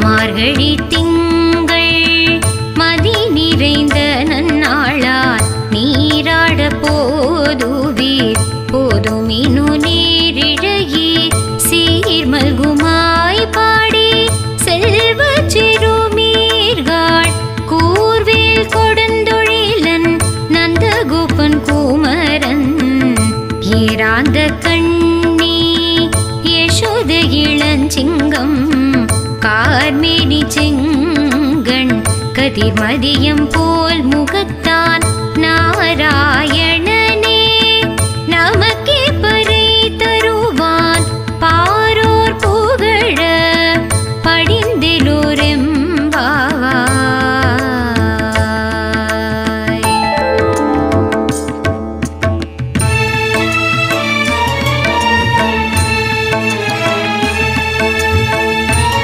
மார்கழி திங்கள் மதி நிறைந்த நன்னாளார் நீராட போதுவீர் போதுமினு நீரிழையே சீர்மல்குமாய் பாடி செல்வ சிறுமீர்கள் கூர்வேல் கொடுந்தொழிலன் நந்தகோபன் குமரன் ஏராந்த கண்ணி யசோத இளஞ்சிங்கம் கார்மேனி செங்கண் கதிர்மதியம் போல் முகத்தான் நாராயண